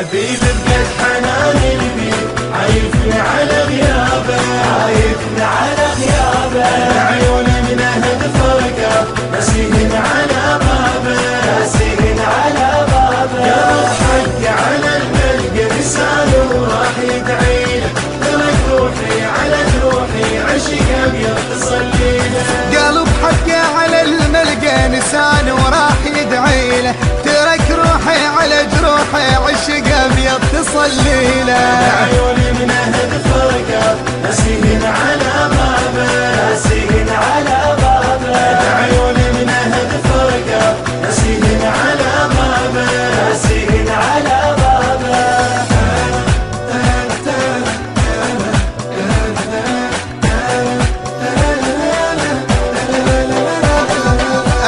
حبيب بقد حناني البيت عايفني على غيابه، عايفني على غيابه. عيوني من أهد فرقه ناسيهن على بابه، ناسيهن على بابه. قلب حقي على الملقى لسانه وراح يدعيله، ترك روحي على جروحي عشق أبيض تصليله. قلب حقي على الملقى لسانه وراح يدعيله، ترك روحي على جروحي عشق أبيض تصلي له. عيوني من أهد فرقه ناسيهن على بابه، ناسيهن على بابه. عيوني من أهد فرقه ناسيهن على بابه، ناسيهن على بابه.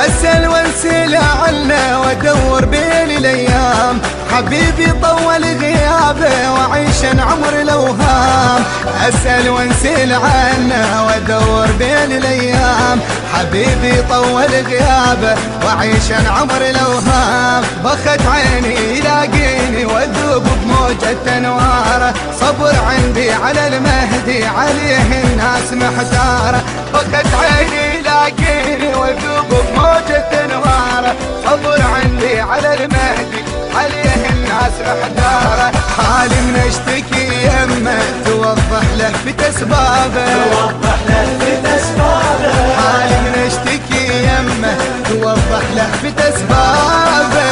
أسأل وانسل عنه وادور بين الأيام، حبيبي طول غيابه وعيش عمر الأوهام. أسأل وانسل عنه وادور بين الأيام، حبيبي طول غيابه وعيش عمر الأوهام. بخت عيني يلاقيني واذوب بموجة أنواره، صبر عندي على المهدي عليه الناس محتاره. بخت عيني يلاقيني واذوب بموجة أنواره، صبر عندي على المهدي عليه الناس محتاره. حالي من اشتكي يمه توضح له في اسبابه، توضح له في اسبابه. حالي من اشتكي يمه توضح له في اسبابه.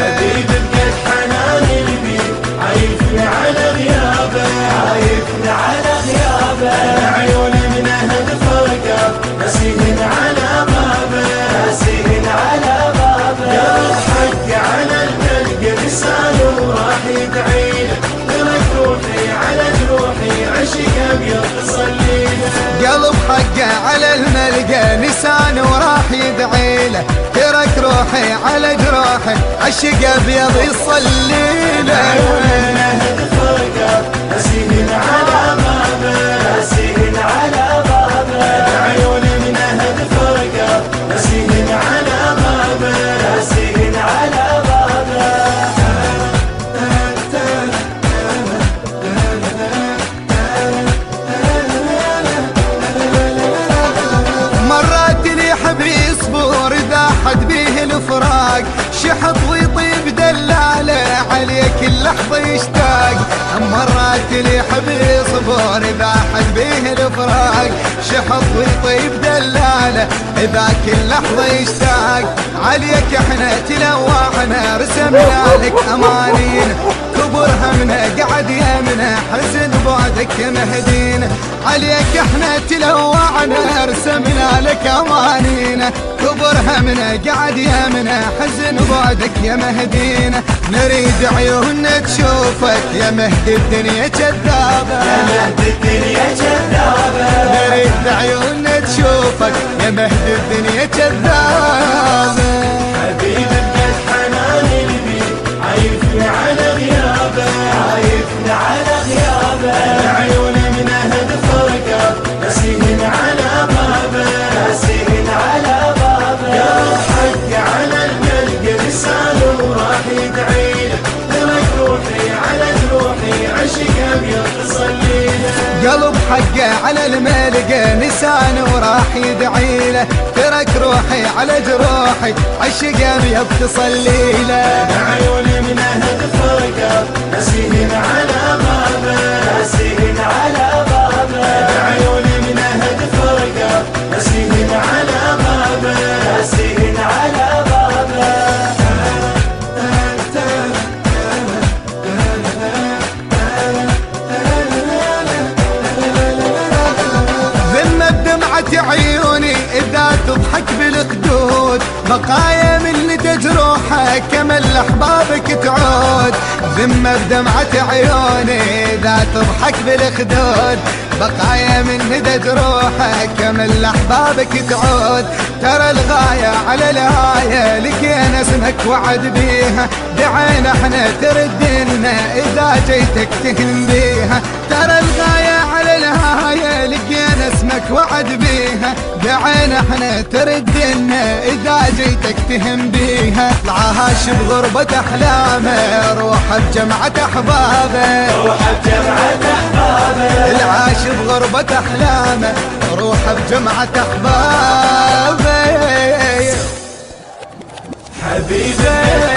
حبيب بقد حناني البيت عايفني على غيابه، عايفني على غيابه. عيوني من أهد فرقه ناسيهن على بابه، ناسيهن على بابه. قلب حقي على الملقى لسانه وراح يدعيله، ترك روحي على جروحي عشق أبيض تصليله. قلب حقه على الملقى لسانه وراح يدعيله، ترك روحي على جروحي عشق ابيض يصلي له. عيوني من أهد فرقه ناسيهن على بابه، ناسيهن على بابه. عيوني من أهد فرقه ناسيهن على بابه، ناسيهن على بابه. مرات لي يحب يصبر اذا حد بيه الفراق، شحط ويطيب دلاله عليه كل لحظه يشتاق. مرات لي يحب يصبر اذا حد بيه الفراق، شحط ويطيب دلاله اذا كل لحظه يشتاق. عليك احنا تلوعنا رسمنا لك امانينا، كبر همنا قعد يمنا حزن بعدك يا مهدينا. عليك احنا تلوعنا رسمنا لك امانينا، كبر همنا قعد يمنا حزن بعدك يا مهدينا. نريد عيوننا تشوفك يا مهدي الدنيا كذابه، يا مهدي الدنيا كذابه. نريد عيوننا تشوفك يا مهدي الدنيا كذابه. حبيب بقد حناني البيت عايفني على غيابه، عايفني على غيابه. عيوني من أهد فرقه ناسيهن على بابه، ناسيهن على بابه. قلب حقي على الملقى لسانه وراح يدعيله، ترك روحي على جروحي عشق أبيض تصليله. قلب حقه على الملقى لسانه وراح يدعيله، ترك روحي على جروحي عشق ابيض تصلي له. عيوني من أهد فرقه ناسيهن على بابه، ناسيهن على بابه. عيوني من أهد فرقه ناسيهن على بابه، ناسيهن على بابه. ذمة بدمعة عيوني إذا تضحك بالخدود، بقايا من ندى جروحك كمل أحبابك تعود. ذمة بدمعة عيوني إذا تضحك بالخدود، بقايا من ندى جروحك كمل أحبابك تعود. ترى الغاية على الهاية لقينا اسمك وعد بيها، دعينا احنا تردنا إذا جيتك تهن بيها. ترى الغاية على الهاية لقينا اسمك لك وعد بيها بعين احنا تردنا اذا جيتك تهم بيها. العاش بغربة احلامه روح بجمعة احبابه، روح بجمعة احبابه. العاش بغربة احلامه روح بجمعة احبابه. حبيبي